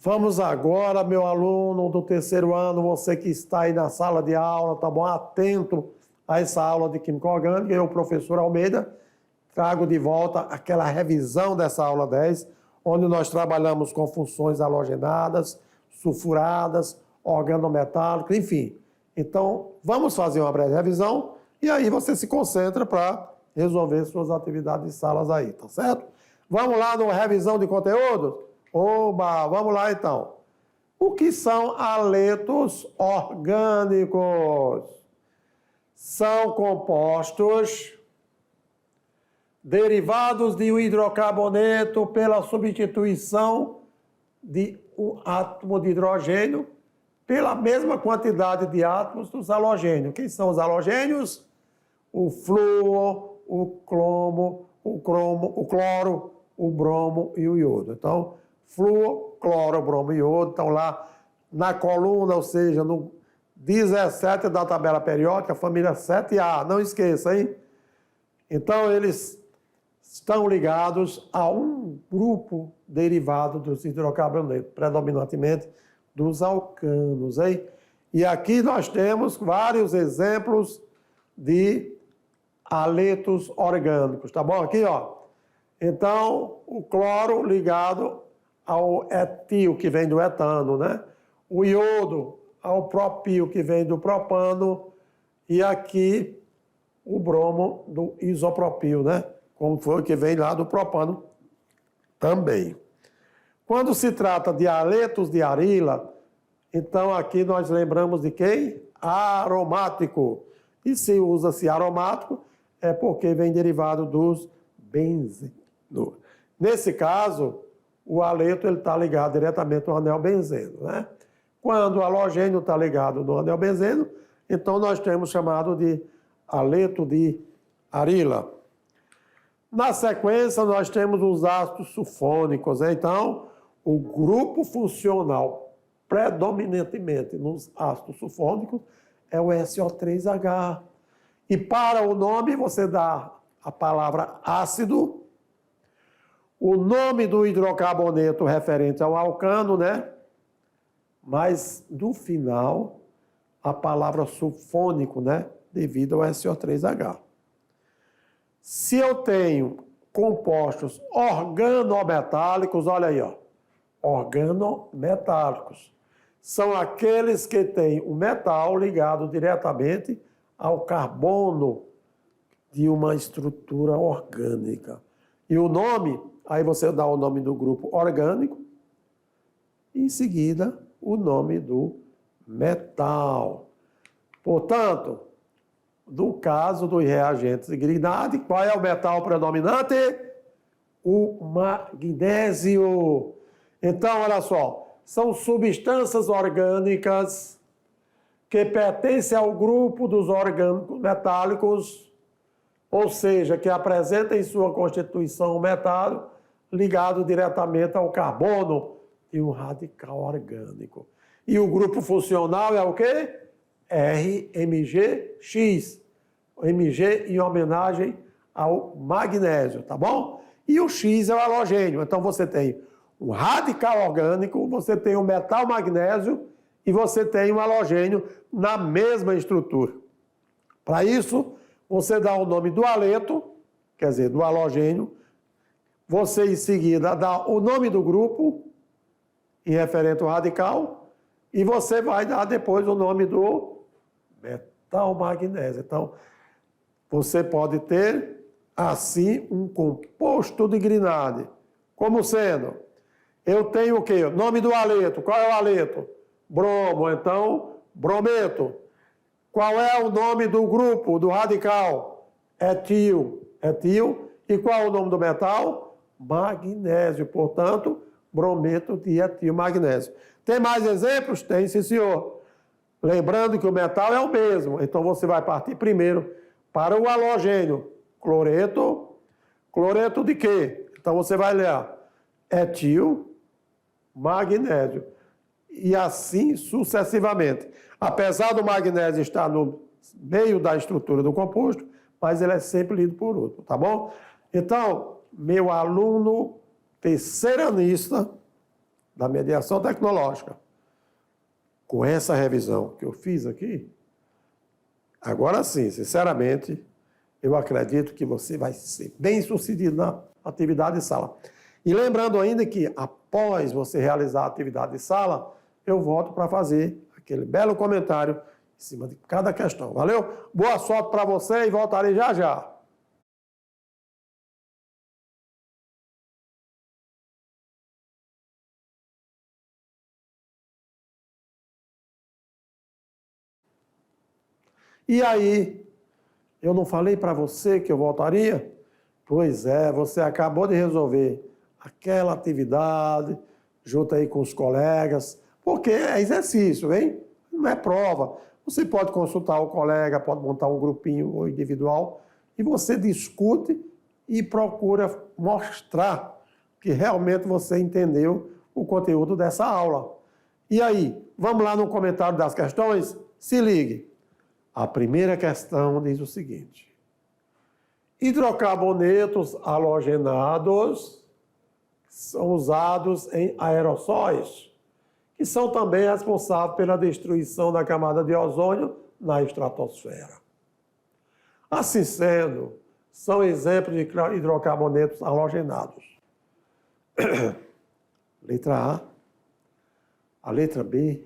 Vamos agora, meu aluno do terceiro ano, você que está aí na sala de aula, tá bom? Atento a essa aula de Química Orgânica. Eu, professor Almeida, trago de volta aquela revisão dessa aula 10, onde nós trabalhamos com funções halogenadas, sulfuradas, organometálicos, enfim. Então, vamos fazer uma breve revisão e aí você se concentra para resolver suas atividades de salas aí, tá certo? Vamos lá no revisão de conteúdo? Oba, vamos lá então. O que são haletos orgânicos? São compostos derivados de um hidrocarboneto pela substituição de um átomo de hidrogênio pela mesma quantidade de átomos dos halogênios. Quem são os halogênios? O flúor, o cloro, o bromo e o iodo. Então, flúor, cloro, bromo e iodo estão lá na coluna, ou seja, no 17 da tabela periódica, família 7A. Não esqueça, hein? Então, eles estão ligados a um grupo derivado dos hidrocarbonetos, predominantemente dos alcanos, hein? E aqui nós temos vários exemplos de haletos orgânicos, tá bom? Aqui, ó. Então, o cloro ligado ao etil, que vem do etano, né? O iodo ao propil, que vem do propano, e aqui o bromo do isopropil, né? Como foi que vem lá do propano também. Quando se trata de haletos de arila, então aqui nós lembramos de quem? Aromático. E se usa-se aromático, é porque vem derivado dos benzenos. Nesse caso, o haleto está ligado diretamente ao anel benzeno, né? Quando o halogênio está ligado no anel benzeno, então nós temos chamado de haleto de arila. Na sequência, nós temos os ácidos sulfônicos. Então, o grupo funcional predominantemente nos ácidos sulfônicos é o SO3H. E para o nome, você dá a palavra ácido, o nome do hidrocarboneto referente ao alcano, né? Mas, no final, a palavra sulfônico, né? Devido ao SO3H. Se eu tenho compostos organometálicos, olha aí, ó. Organometálicos. São aqueles que têm o metal ligado diretamente ao carbono de uma estrutura orgânica. E o nome, aí você dá o nome do grupo orgânico, e em seguida o nome do metal. Portanto, do caso dos reagentes de Grignard, qual é o metal predominante? O magnésio. Então, olha só, são substâncias orgânicas que pertencem ao grupo dos orgânicos metálicos, ou seja, que apresentam em sua constituição um metal ligado diretamente ao carbono e um radical orgânico. E o grupo funcional é o quê? RMgX. O Mg em homenagem ao magnésio, tá bom? E o X é o halogênio. Então você tem um radical orgânico, você tem um metal magnésio e você tem um halogênio na mesma estrutura. Para isso, você dá o nome do haleto, quer dizer, do halogênio, você em seguida dá o nome do grupo, em referente ao radical, e você vai dar depois o nome do metal magnésio. Então, você pode ter, assim, um composto de Grignard. Como sendo, eu tenho o quê? O nome do haleto. Qual é o haleto? Bromo. Então, brometo. Qual é o nome do grupo, do radical? Etil. Etil. E qual é o nome do metal? Magnésio. Portanto, brometo de etil magnésio. Tem mais exemplos? Tem, sim, senhor. Lembrando que o metal é o mesmo. Então, você vai partir primeiro para o halogênio. Cloreto. Cloreto de quê? Então, você vai ler etil, magnésio. E assim sucessivamente. Apesar do magnésio estar no meio da estrutura do composto, mas ele é sempre lido por último, tá bom? Então, meu aluno terceiranista da mediação tecnológica. Com essa revisão que eu fiz aqui, agora sim, sinceramente, eu acredito que você vai ser bem-sucedido na atividade de sala. E lembrando ainda que, após você realizar a atividade de sala, eu volto para fazer aquele belo comentário em cima de cada questão. Valeu? Boa sorte para você e voltarei já já. E aí, eu não falei para você que eu voltaria? Pois é, você acabou de resolver aquela atividade junto aí com os colegas, porque é exercício, hein? Não é prova. Você pode consultar o colega, pode montar um grupinho ou individual e você discute e procura mostrar que realmente você entendeu o conteúdo dessa aula. E aí, vamos lá no comentário das questões? Se ligue. A primeira questão diz o seguinte: hidrocarbonetos halogenados são usados em aerossóis, que são também responsáveis pela destruição da camada de ozônio na estratosfera. Assim sendo, são exemplos de hidrocarbonetos halogenados. Letra A letra B,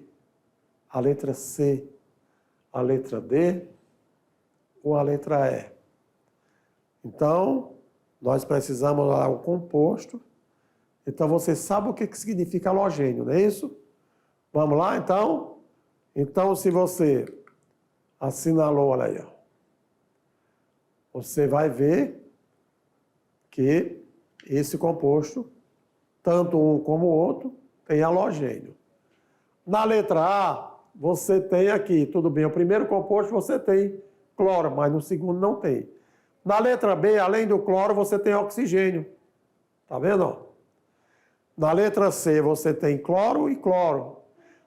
a letra C, a letra D ou a letra E. Então, nós precisamos lá o composto. Então, você sabe o que significa halogênio, não é isso? Vamos lá, então? Então, se você assinalou, olha aí, ó, você vai ver que esse composto, tanto um como o outro, tem halogênio. Na letra A, você tem aqui, tudo bem, o primeiro composto você tem cloro, mas no segundo não tem. Na letra B, além do cloro, você tem oxigênio. Tá vendo? Na letra C, você tem cloro e cloro.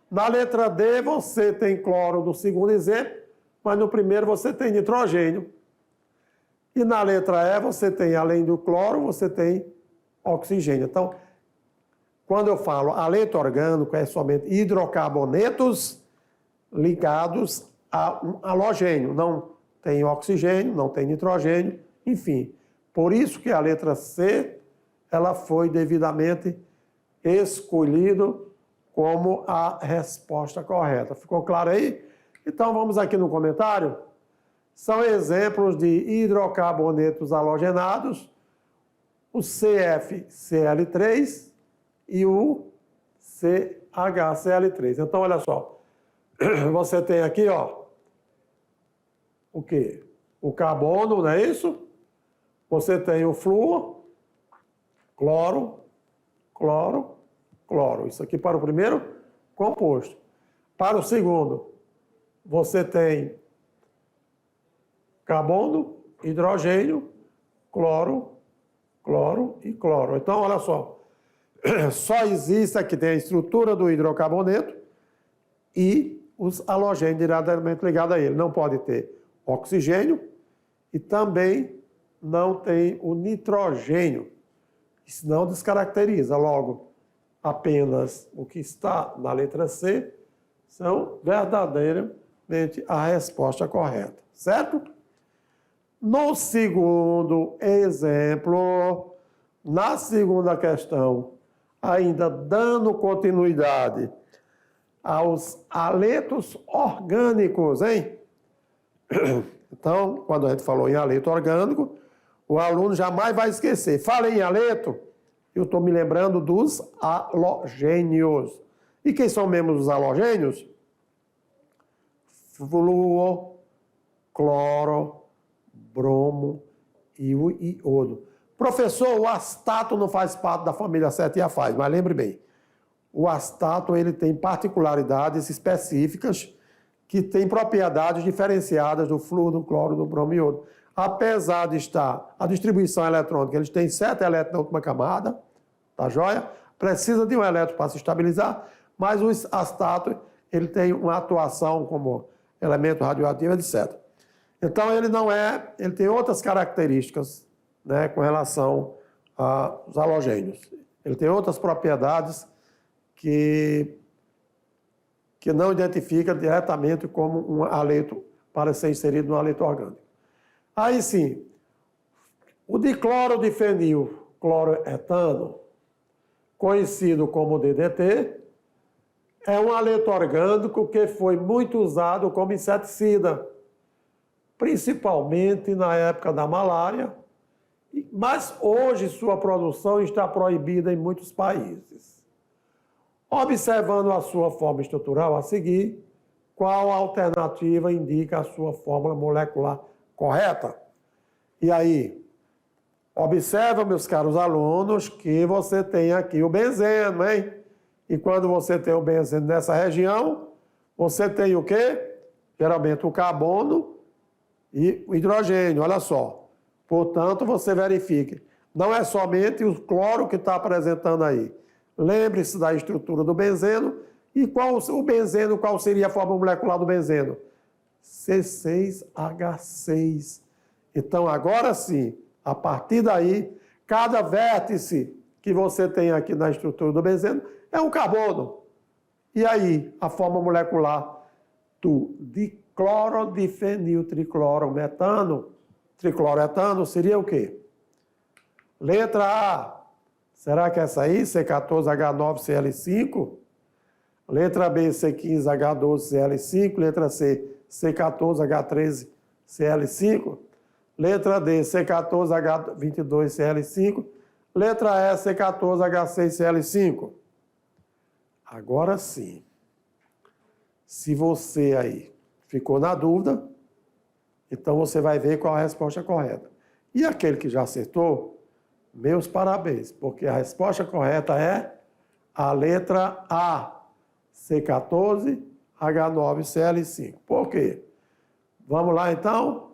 Na letra D, você tem cloro do segundo exemplo, mas no primeiro você tem nitrogênio. E na letra E, você tem, além do cloro, você tem oxigênio. Então, quando eu falo aleto orgânico, é somente hidrocarbonetos ligados a um halogênio. Não tem oxigênio, não tem nitrogênio, enfim. Por isso que a letra C, ela foi devidamente escolhida como a resposta correta. Ficou claro aí? Então, vamos aqui no comentário. São exemplos de hidrocarbonetos halogenados, o CFCl3 e o CHCl3. Então, olha só. Você tem aqui, ó, o quê? O carbono, não é isso? Você tem o flúor, cloro, cloro, cloro. Isso aqui para o primeiro composto. Para o segundo, você tem carbono, hidrogênio, cloro, cloro e cloro. Então, olha só. Só existe aqui, tem a estrutura do hidrocarboneto e os halogênios diretamente ligados a ele. Não pode ter oxigênio e também não tem o nitrogênio. Senão descaracteriza. Logo, apenas o que está na letra C são verdadeiramente a resposta correta. Certo? No segundo exemplo, na segunda questão, ainda dando continuidade aos aletos orgânicos, hein? Então, quando a gente falou em aleto orgânico, o aluno jamais vai esquecer. Falei em aleto, eu estou me lembrando dos halogênios. E quem são mesmo os halogênios? Flúor, cloro, bromo e o iodo. Professor, o astato não faz parte da família 7A faz, mas lembre bem, o astato ele tem particularidades específicas que têm propriedades diferenciadas do flúor, do cloro, do bromo e iodo. Apesar de estar a distribuição eletrônica, eles têm 7 elétrons na última camada, tá joia? Precisa de um elétron para se estabilizar, mas o astato ele tem uma atuação como elemento radioativo, etc. Então ele tem outras características, né, com relação aos halogênios. Ele tem outras propriedades que não identifica diretamente como um haleto para ser inserido no haleto orgânico. Aí sim, o diclorodifenil cloroetano, conhecido como DDT, é um haleto orgânico que foi muito usado como inseticida, principalmente na época da malária, mas hoje sua produção está proibida em muitos países. Observando a sua forma estrutural a seguir, qual alternativa indica a sua fórmula molecular correta? E aí, observa, meus caros alunos, que você tem aqui o benzeno, hein? E quando você tem o benzeno nessa região, você tem o quê? Geralmente o carbono e o hidrogênio, olha só. Portanto, você verifique. Não é somente o cloro que está apresentando aí. Lembre-se da estrutura do benzeno. E qual o benzeno, qual seria a forma molecular do benzeno? C6H6. Então, agora sim, a partir daí, cada vértice que você tem aqui na estrutura do benzeno é um carbono. E aí, a forma molecular do diclorodifeniltriclorometano, tricloretano, seria o quê? Letra A. Será que é essa aí? C14H9Cl5? Letra B, C15H12Cl5. Letra C, C14H13Cl5. Letra D, C14H22Cl5. Letra E, C14H6Cl5. Agora sim. Se você aí ficou na dúvida, então você vai ver qual a resposta correta. E aquele que já acertou, meus parabéns, porque a resposta correta é a letra A, C14H9Cl5. Por quê? Vamos lá então?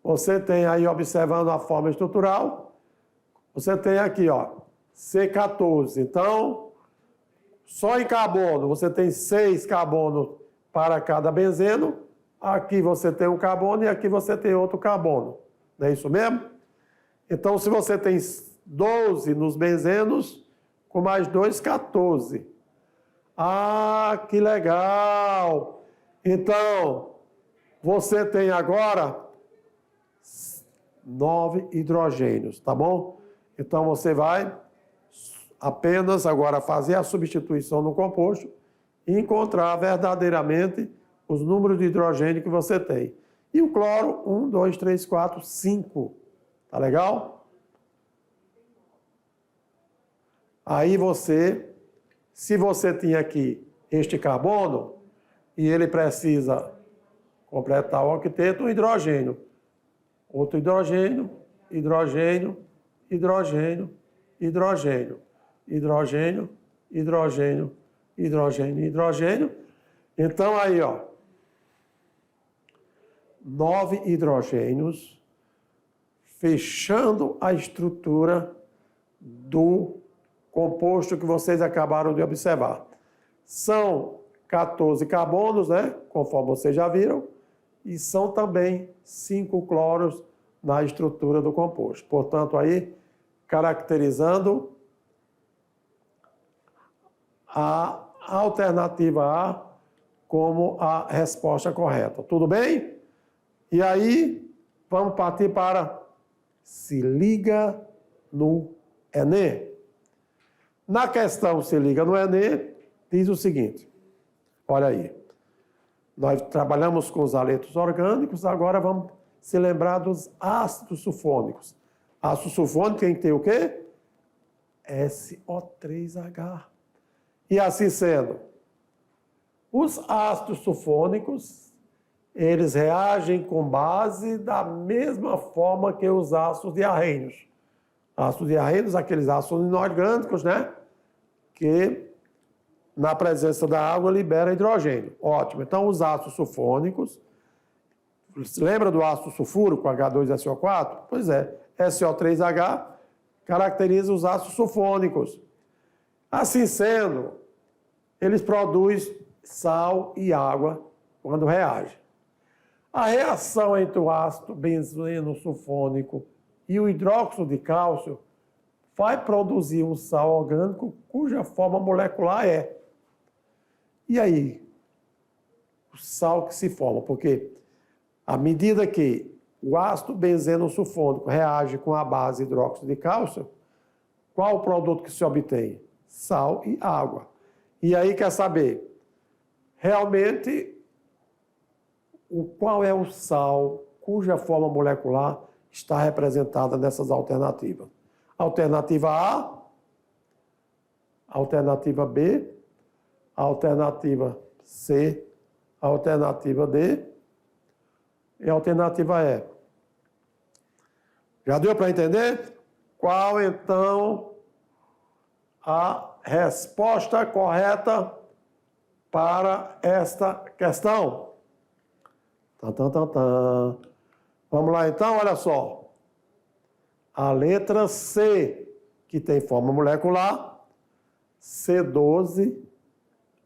Você tem aí, observando a forma estrutural, você tem aqui, ó, C14. Então, só em carbono, você tem 6 carbonos para cada benzeno. Aqui você tem um carbono e aqui você tem outro carbono. Não é isso mesmo? Então, se você tem 12 nos benzenos, com mais 2, 14. Ah, que legal! Então, você tem agora 9 hidrogênios, tá bom? Então, você vai apenas agora fazer a substituição no composto e encontrar verdadeiramente os números de hidrogênio que você tem. E o cloro, 1, 2, 3, 4, 5. Tá legal? Aí você, se você tinha aqui este carbono, e ele precisa completar o octeto, um hidrogênio. Outro hidrogênio, hidrogênio, hidrogênio, hidrogênio, hidrogênio, hidrogênio, hidrogênio, hidrogênio. Então aí, ó, 9 hidrogênios fechando a estrutura do composto que vocês acabaram de observar. São 14 carbonos, né? Conforme vocês já viram, e são também 5 cloros na estrutura do composto. Portanto, aí, caracterizando a alternativa A como a resposta correta. Tudo bem? E aí, vamos partir para se liga no Enem. Na questão se liga no Enem, diz o seguinte, olha aí, nós trabalhamos com os haletos orgânicos, agora vamos se lembrar dos ácidos sulfônicos. Ácido sulfônico tem que ter o quê? SO3H. E assim sendo, os ácidos sulfônicos, eles reagem com base da mesma forma que os ácidos diarreinos. Ácidos diarreinos, aqueles ácidos inorgânicos, né? Que na presença da água libera hidrogênio. Ótimo. Então, os ácidos sulfônicos, lembra do ácido sulfúrico, H2SO4? Pois é, SO3H caracteriza os ácidos sulfônicos. Assim sendo, eles produzem sal e água quando reagem. A reação entre o ácido benzeno sulfônico e o hidróxido de cálcio vai produzir um sal orgânico cuja forma molecular é. E aí? O sal que se forma, porque à medida que o ácido benzeno sulfônico reage com a base hidróxido de cálcio, qual o produto que se obtém? Sal e água. E aí quer saber, realmente, qual é o sal cuja forma molecular está representada nessas alternativas? Alternativa A, alternativa B, alternativa C, alternativa D e alternativa E. Já deu para entender? Qual, então, a resposta correta para esta questão? Vamos lá, então, olha só. A letra C, que tem forma molecular, C12,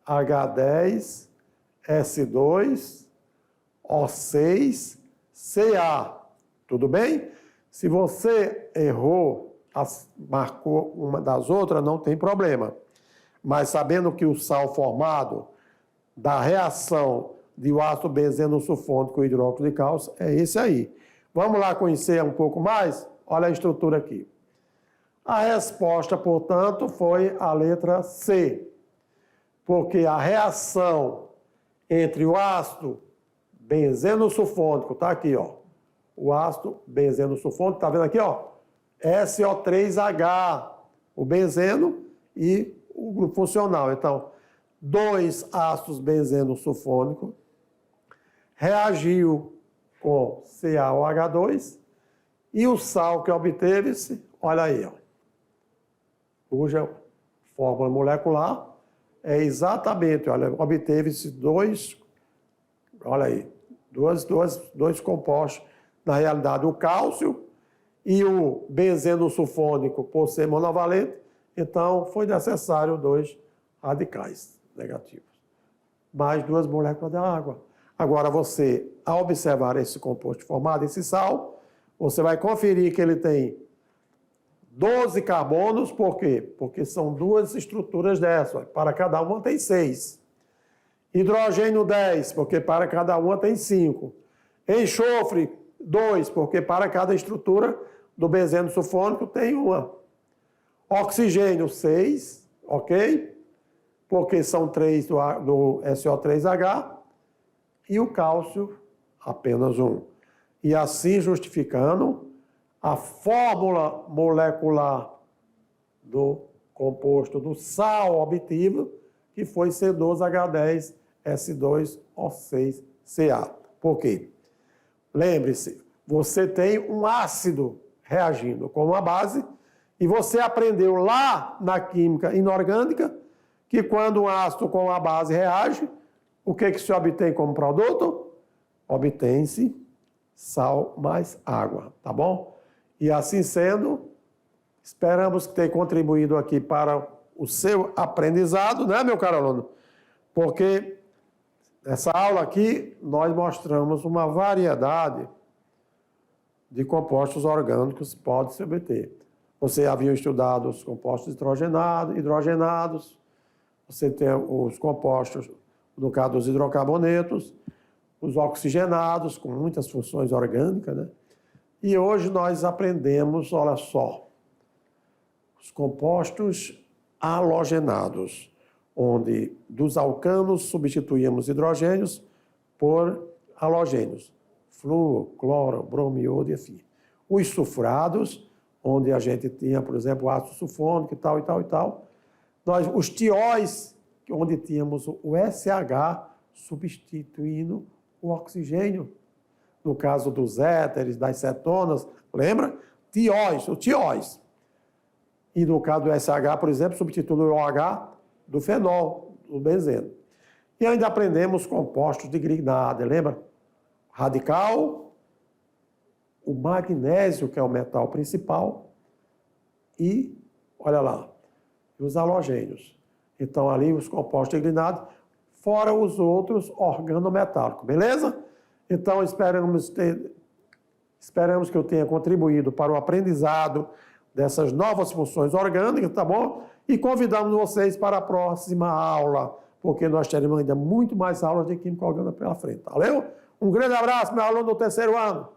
H10, S2, O6, Ca. Tudo bem? Se você errou, marcou uma das outras, não tem problema. Mas sabendo que o sal formado da reação de ácido benzeno sulfônico com hidróxido de cálcio é esse aí. Vamos lá conhecer um pouco mais? Olha a estrutura aqui. A resposta, portanto, foi a letra C. Porque a reação entre o ácido benzeno sulfônico, tá aqui, ó. O ácido benzeno sulfônico, tá vendo aqui, ó? SO3H, o benzeno e o grupo funcional. Então, 2 ácidos benzeno sulfônico reagiu com CaOH2 e o sal que obteve-se, olha aí, ó, cuja fórmula molecular é exatamente, olha, obteve-se dois compostos, na realidade o cálcio e o benzeno sulfônico por ser monovalente, então foi necessário 2 radicais negativos, mais 2 moléculas da água. Agora você, ao observar esse composto formado, esse sal, você vai conferir que ele tem 12 carbonos, por quê? Porque são 2 estruturas dessas, para cada uma tem 6. Hidrogênio 10, porque para cada uma tem 5. Enxofre 2, porque para cada estrutura do benzeno sulfônico tem uma. Oxigênio 6, ok? Porque são 3 do SO3H. E o cálcio apenas 1. E assim justificando a fórmula molecular do composto do sal obtido, que foi C12H10S2O6Ca. Por quê? Lembre-se, você tem um ácido reagindo com uma base e você aprendeu lá na química inorgânica que quando um ácido com uma base reage, o que se obtém como produto? Obtém-se sal mais água, tá bom? E assim sendo, esperamos que tenha contribuído aqui para o seu aprendizado, né, meu caro aluno? Porque nessa aula aqui nós mostramos uma variedade de compostos orgânicos que podem se obter. Você havia estudado os compostos hidrogenados, você tem os compostos, no caso dos hidrocarbonetos, os oxigenados, com muitas funções orgânicas, né? E hoje nós aprendemos, olha só, os compostos halogenados, onde dos alcanos substituímos hidrogênios por halogênios, flúor, cloro, bromo, iodo, enfim. Os sulfurados, onde a gente tinha, por exemplo, ácido sulfônico e tal, e tal, e tal. Os tióis, onde tínhamos o SH substituindo o oxigênio. No caso dos éteres, das cetonas, lembra? Tióis, o tióis. E no caso do SH, por exemplo, substituindo o OH do fenol, do benzeno. E ainda aprendemos compostos de Grignard, lembra? Radical, o magnésio, que é o metal principal, e, olha lá, os halogênios. Então, ali os compostos de Grignard, fora os outros organometálicos, beleza? Então, esperamos que eu tenha contribuído para o aprendizado dessas novas funções orgânicas, tá bom? E convidamos vocês para a próxima aula, porque nós teremos ainda muito mais aulas de química orgânica pela frente, valeu? Um grande abraço, meu aluno do terceiro ano.